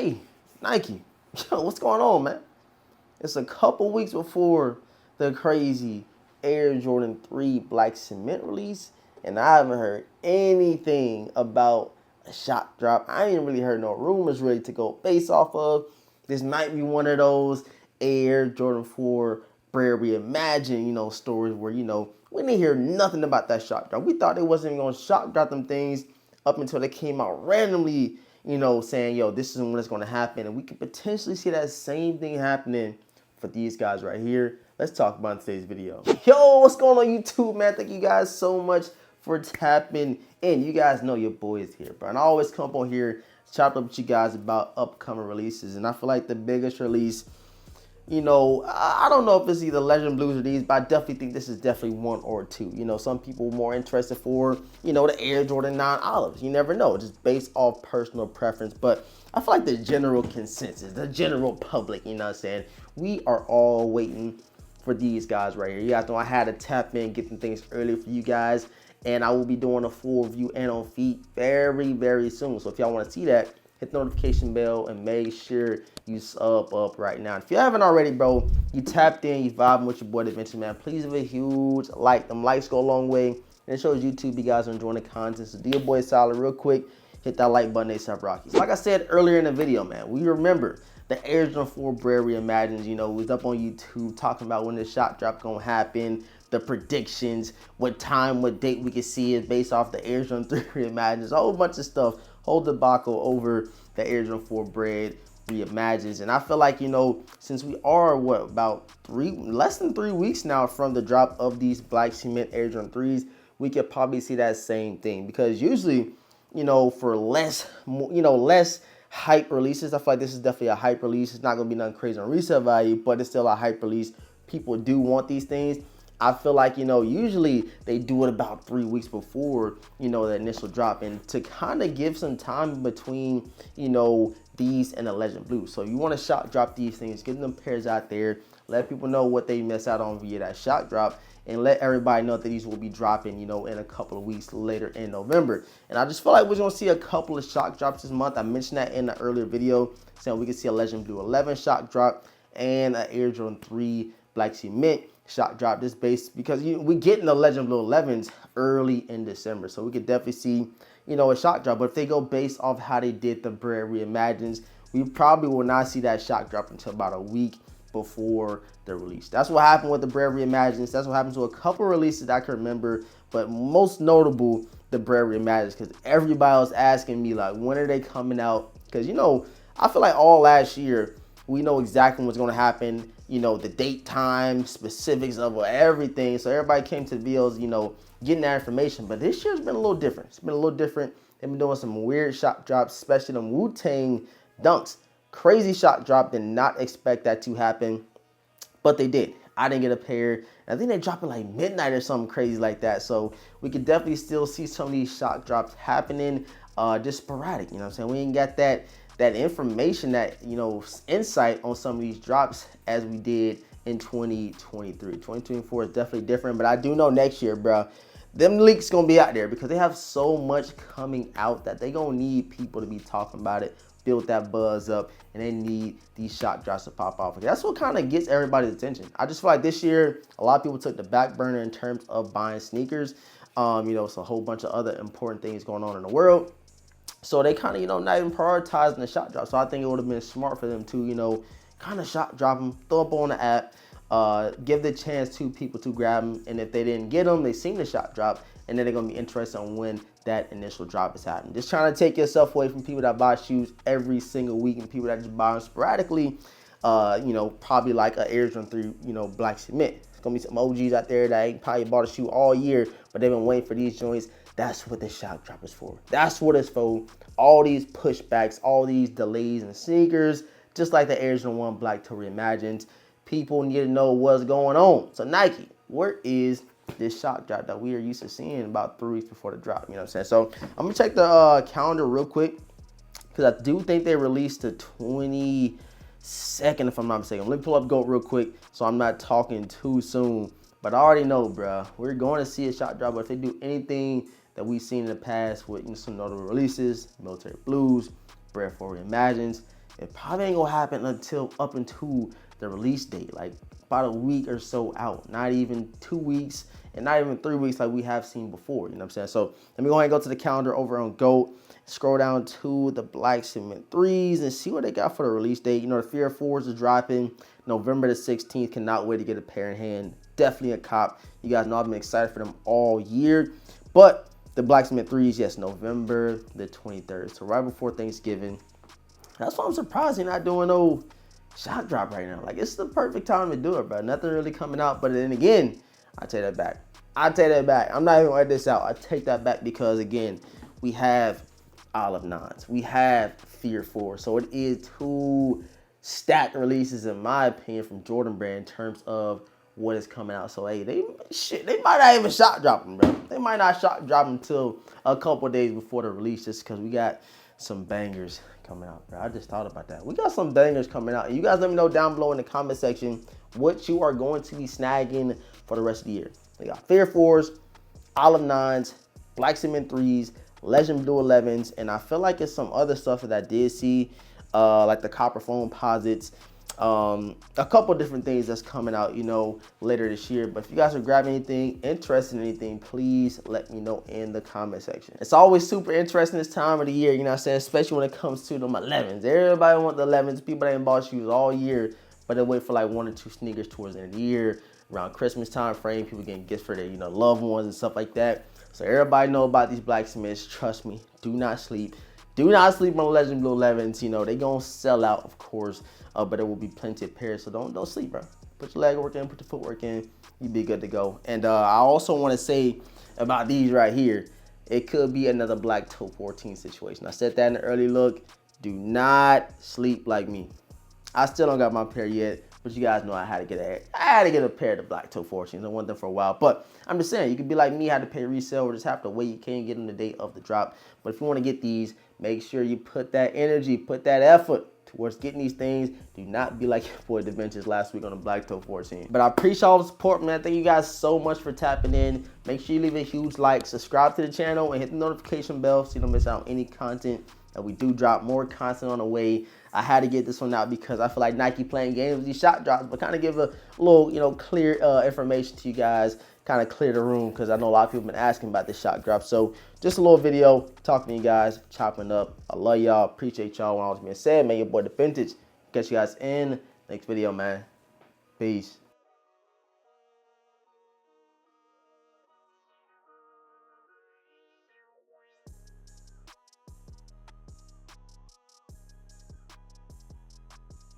Hey, Nike, yo, what's going on, man? It's a couple weeks before the crazy Air Jordan 3 Black Cement release, and I haven't heard anything about a shot drop. I ain't really heard no rumors ready to go base off of. This might be one of those Air Jordan 4 Bred Reimagined, stories where, we didn't hear nothing about that shot drop. We thought they wasn't even going to shot drop them things up until they came out randomly, saying, yo, this is when it's going to happen. And we could potentially see that same thing happening for these guys right here. Let's talk about in today's video. Yo, what's going on YouTube, man? Thank you guys so much for tapping in. You guys know your boy is here, bro. And I always come up on here, chop up with you guys about upcoming releases. And I feel like the biggest release, I don't know if it's either Legend Blues or these, but I definitely think this is definitely one or two. Some people more interested for, the Air Jordan 9 Olives. You never know, just based off personal preference. But I feel like the general consensus, the general public, you know what I'm saying? We are all waiting for these guys right here. You guys know I had to tap in, get some things earlier for you guys. And I will be doing a full review and on feet very, very soon. So if y'all want to see that, hit the notification bell and make sure you sub up right now. If you haven't already, bro, you tapped in, you vibing with your boy Adventure Man. Please give a huge like. Them likes go a long way. And it shows YouTube you guys are enjoying the content. So do your boy solid real quick. Hit that like button, ASAP Rocky. Like I said earlier in the video, man, we remember the Air Jordan 4 Bred Reimagined, we was up on YouTube talking about when the shot drop gonna happen, the predictions, what time, what date we can see it based off the Air Jordan 3 Reimagined, a whole bunch of stuff, whole debacle over the Air Jordan 4 Bred Reimagined. And I feel like, since we are, less than 3 weeks now from the drop of these Black Cement Air Jordan 3s, we could probably see that same thing. Because usually, for less hype releases, I feel like this is definitely a hype release. It's not going to be nothing crazy on resale value, but it's still a hype release. People do want these things. I feel like, usually they do it about 3 weeks before, the initial drop. And to kind of give some time between, these and the Legend Blue. So you want to shot drop these things, get them pairs out there, let people know what they miss out on via that shot drop, and let everybody know that these will be dropping, in a couple of weeks later in November. And I just feel like we're going to see a couple of shock drops this month. I mentioned that in the earlier video, saying we can see a Legend Blue 11 shock drop and an Air Jordan 3 Black Cement shot drop. This base, because we getting the Legend Blue 11s early in December. So we could definitely see, a shot drop. But if they go based off how they did the Bred Reimagined, we probably will not see that shock drop until about a week before the release. That's what happened with the Bred Reimagined. That's what happened to a couple releases that I can remember, but most notable, the Bred Reimagined, because everybody was asking me, like, when are they coming out? Because, I feel like all last year, we know exactly what's going to happen, the date, time, specifics of everything. So everybody came to the videos, getting that information. But this year's been a little different. It's been a little different. They've been doing some weird shot drops, especially them Wu-Tang dunks. Crazy shot drop. Did not expect that to happen, but they did. I didn't get a pair. I think they dropped it like midnight or something crazy like that. So we could definitely still see some of these shot drops happening, just sporadic. You know what I'm saying? We ain't got that information, that insight on some of these drops as we did in 2023. 2024 is definitely different, but I do know next year, bro, them leaks gonna be out there because they have so much coming out that they gonna need people to be talking about it, build that buzz up, and they need these shot drops to pop off. That's what kind of gets everybody's attention. I just feel like this year a lot of people took the back burner in terms of buying sneakers. It's a whole bunch of other important things going on in the world. So they kind of, not even prioritizing the shot drop. So I think it would have been smart for them to, kind of shot drop them, throw up on the app, give the chance to people to grab them. And if they didn't get them, they seen the shot drop, and then they're going to be interested on when that initial drop is happening. Just trying to take yourself away from people that buy shoes every single week and people that just buy them sporadically, probably like an Air Jordan 3, Black Cement. It's going to be some OGs out there that ain't probably bought a shoe all year, but they've been waiting for these joints. That's what the shock drop is for. That's what it's for. All these pushbacks, all these delays in sneakers, just like the Air Jordan 1 Black Reimagined. People need to know what's going on. So Nike, where is this shock drop that we are used to seeing about 3 weeks before the drop? You know what I'm saying? So I'm gonna check the calendar real quick, because I do think they released the 22nd, if I'm not mistaken. Let me pull up GOAT real quick so I'm not talking too soon. But I already know, bro, we're going to see a shot drop. But if they do anything that we've seen in the past with some notable releases, Military Blues, Bred 4 Reimagined, It probably ain't gonna happen until up until the release date, like about a week or so out. Not even 2 weeks and not even 3 weeks like we have seen before. You know what I'm saying? So let me go ahead and go to the calendar over on GOAT. Scroll down to the Black Cement 3s and see what they got for the release date. You know, the Fear 4s are dropping November the 16th. Cannot wait to get a pair in hand. Definitely a cop. You guys know I've been excited for them all year. But the Black Cement 3s, yes, November the 23rd. So right before Thanksgiving. That's why I'm surprised you're not doing no shot drop right now. Like, it's the perfect time to do it, bro. Nothing really coming out. But then again, I take that back. I take that back. I'm not even gonna edit this out. I take that back because, again, we have Olive 9s. We have Fear 4. So it is 2 stacked releases, in my opinion, from Jordan Brand in terms of what is coming out. So, hey, they might not even shot drop them, bro. They might not shot drop them until a couple of days before the release, just because we got some bangers coming out, bro. I just thought about that. We got some bangers coming out. And you guys let me know down below in the comment section what you are going to be snagging for the rest of the year. We got Fear 4s, Olive 9s, Black Cement 3s, Legend Blue 11s, and I feel like it's some other stuff that I did see, like the Copper Foamposites, a couple different things that's coming out, you know, later this year. But if you guys are grabbing anything, interested in anything, please let me know in the comment section. It's always super interesting this time of the year, you know what I'm saying, especially when it comes to them 11s. Everybody want the 11s. People that ain't bought shoes all year, but they wait for like 1 or 2 sneakers towards the end of the year, around Christmas time frame. People getting gifts for their, you know, loved ones and stuff like that. So everybody know about these Black Cements. Trust me, do not sleep. Do not sleep on Legend Blue 11s. You know, they gonna sell out, of course, but there will be plenty of pairs. So don't sleep, bro. Put your leg work in, put your footwork in. You be good to go. And I also want to say about these right here, it could be another Black Toe 14 situation. I said that in the early look. Do not sleep like me. I still don't got my pair yet, but you guys know I had to get a pair of the Black Toe 14s. I wanted them for a while, but I'm just saying, you could be like me, had to pay resale or just have to wait. You can't get them the date of the drop. But if you want to get these, make sure you put that energy, put that effort towards getting these things. Do not be like your boy DaVinci last week on the Black Toe 14. But I appreciate all the support, man. Thank you guys so much for tapping in. Make sure you leave a huge like, subscribe to the channel, and hit the notification bell so you don't miss out on any content that we do drop. More content on the way. I had to get this one out because I feel like Nike playing games with these shot drops, but kind of give a little, you know, clear information to you guys, kind of clear the room, because I know a lot of people have been asking about this shot drop. So just a little video talking to you guys, chopping up. I love y'all, appreciate y'all. When all was being said, man, your boy DaVinci. Catch you guys in next video, man. Peace.